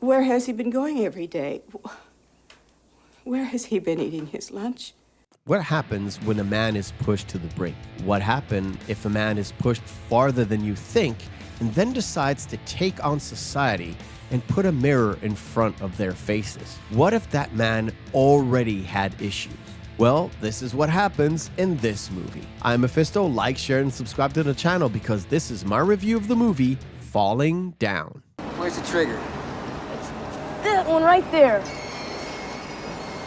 Where has he been going every day? Where has he been eating his lunch? What happens when a man is pushed to the brink? What happens if a man is pushed farther than you think and then decides to take on society and put a mirror in front of their faces? What if that man already had issues? Well, this is what happens in this movie. I'm Meffistoe. Like, share, and subscribe to the channel because this is my review of the movie Falling Down. Where's the trigger? It's that one right there.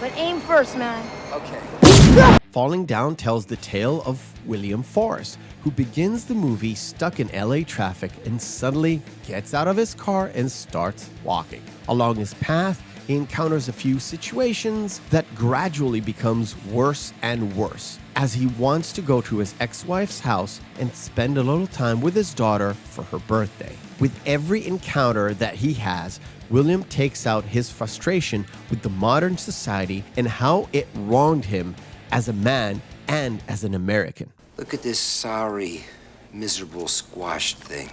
But aim first, man. Okay. Falling Down tells the tale of William Forrest, who begins the movie stuck in LA traffic and suddenly gets out of his car and starts walking. Along his path, he encounters a few situations that gradually becomes worse and worse as he wants to go to his ex-wife's house and spend a little time with his daughter for her birthday. With every encounter that he has, William takes out his frustration with the modern society and how it wronged him as a man and as an American. Look at this sorry, miserable, squashed thing.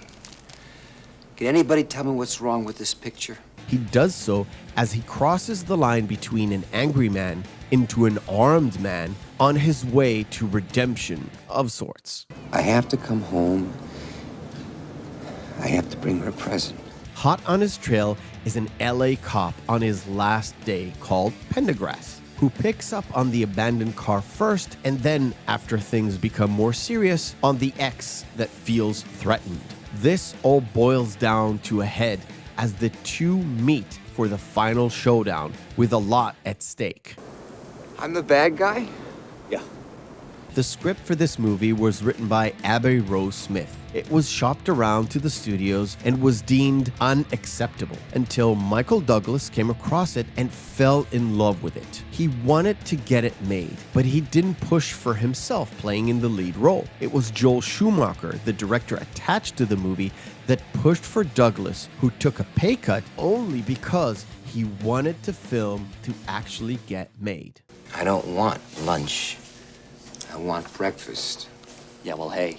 Can anybody tell me what's wrong with this picture? He does so as he crosses the line between an angry man into an armed man on his way to redemption of sorts. I have to come home. I have to bring her a present. Hot on his trail is an LA cop on his last day called Pendergrass, who picks up on the abandoned car first and then, after things become more serious, on the ex that feels threatened. This all boils down to a head as the two meet for the final showdown with a lot at stake. I'm the bad guy? Yeah. The script for this movie was written by Abby Rose Smith. It was shopped around to the studios and was deemed unacceptable until Michael Douglas came across it and fell in love with it. He wanted to get it made, but he didn't push for himself playing in the lead role. It was Joel Schumacher, the director attached to the movie, that pushed for Douglas, who took a pay cut only because he wanted the film to actually get made. I don't want lunch. I want breakfast. Yeah, well, hey,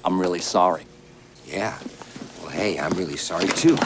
I'm really sorry. Yeah. Well, hey, I'm really sorry too.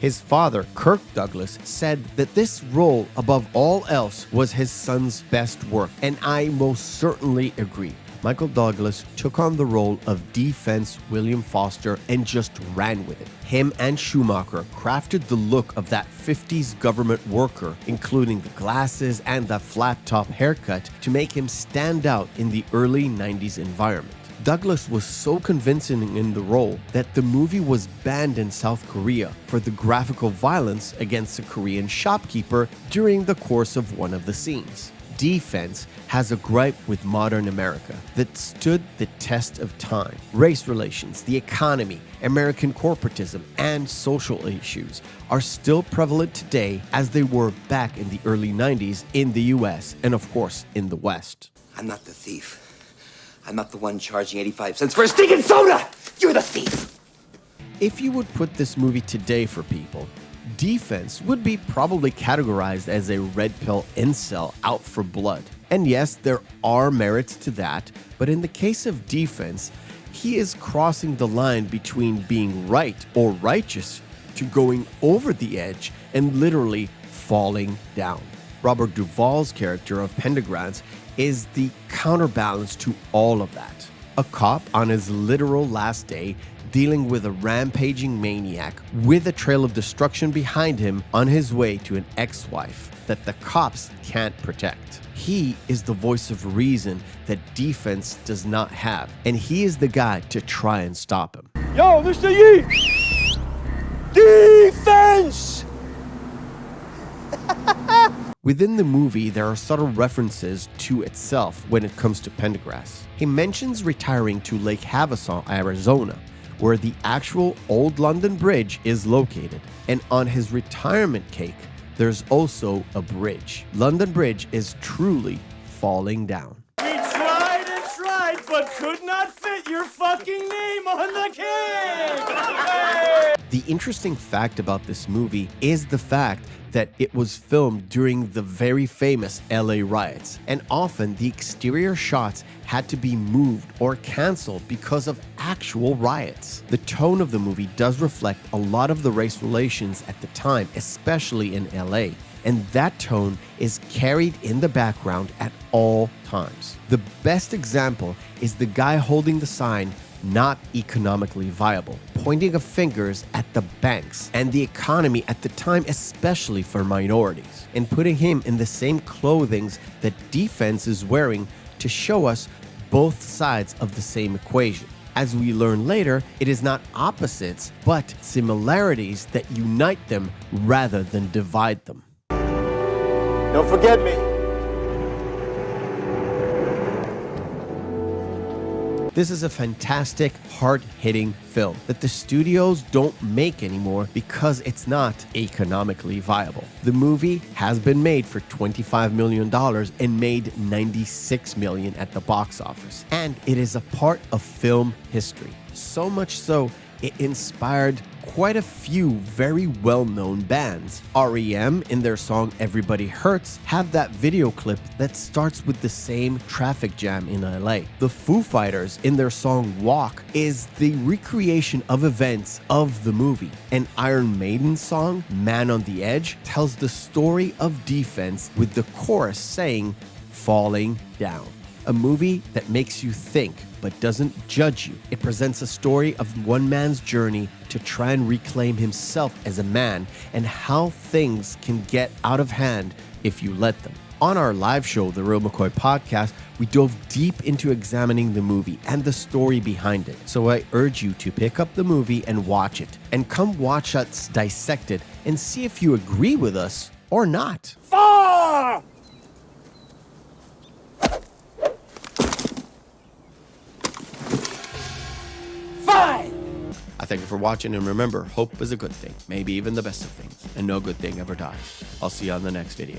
His father, Kirk Douglas, said that this role, above all else, was his son's best work, and I most certainly agree. Michael Douglas took on the role of d-fens William Foster and just ran with it. Him and Schumacher crafted the look of that 50s government worker, including the glasses and the flat-top haircut, to make him stand out in the early 90s environment. Douglas was so convincing in the role that the movie was banned in South Korea for the graphical violence against a Korean shopkeeper during the course of one of the scenes. d-fens has a gripe with modern America that stood the test of time. Race relations, the economy, American corporatism, and social issues are still prevalent today as they were back in the early 90s in the US and, of course, in the West. I'm not the thief. I'm not the one charging 85 cents for a stinking soda! You're the thief! If you would put this movie today for people, d-fens would be probably categorized as a red pill incel out for blood. And yes, there are merits to that, but in the case of d-fens, he is crossing the line between being right or righteous to going over the edge and literally falling down. Robert Duvall's character of Pendergrass is the counterbalance to all of that. A cop on his literal last day dealing with a rampaging maniac with a trail of destruction behind him on his way to an ex-wife that the cops can't protect. He is the voice of reason that d-fens does not have, and he is the guy to try and stop him. Yo, Mr. Yi! D-fens! Within the movie, there are subtle references to itself when it comes to Pendergrass. He mentions retiring to Lake Havasu, Arizona, where the actual Old London Bridge is located. And on his retirement cake, there's also a bridge. London Bridge is truly falling down. We tried and tried, but could not fit Write your fucking name on the cake! The interesting fact about this movie is the fact that it was filmed during the very famous LA riots, and often the exterior shots had to be moved or canceled because of actual riots. The tone of the movie does reflect a lot of the race relations at the time, especially in LA, and that tone is carried in the background at all times. The best example is the guy holding the sign, "Not economically viable," pointing of fingers at the banks and the economy at the time, especially for minorities, and putting him in the same clothings that d-fens is wearing to show us both sides of the same equation. As we learn later, it is not opposites, but similarities that unite them rather than divide them. Don't forget me. This is a fantastic, hard-hitting film that the studios don't make anymore because it's not economically viable. The movie has been made for $25 million and made $96 million at the box office. And it is a part of film history. So much so, it inspired quite a few very well-known bands. REM, in their song Everybody Hurts, have that video clip that starts with the same traffic jam in LA. The Foo Fighters, in their song Walk, is the recreation of events of the movie. And Iron Maiden's song Man on the Edge tells the story of d-fens with the chorus saying, "Falling Down." A movie that makes you think but doesn't judge you. It presents a story of one man's journey to try and reclaim himself as a man and how things can get out of hand if you let them. On our live show, The Real McCoy Podcast, we dove deep into examining the movie and the story behind it. So I urge you to pick up the movie and watch it. And come watch us dissect it and see if you agree with us or not. Far! I thank you for watching, and remember, hope is a good thing, maybe even the best of things, and no good thing ever dies. I'll see you on the next video.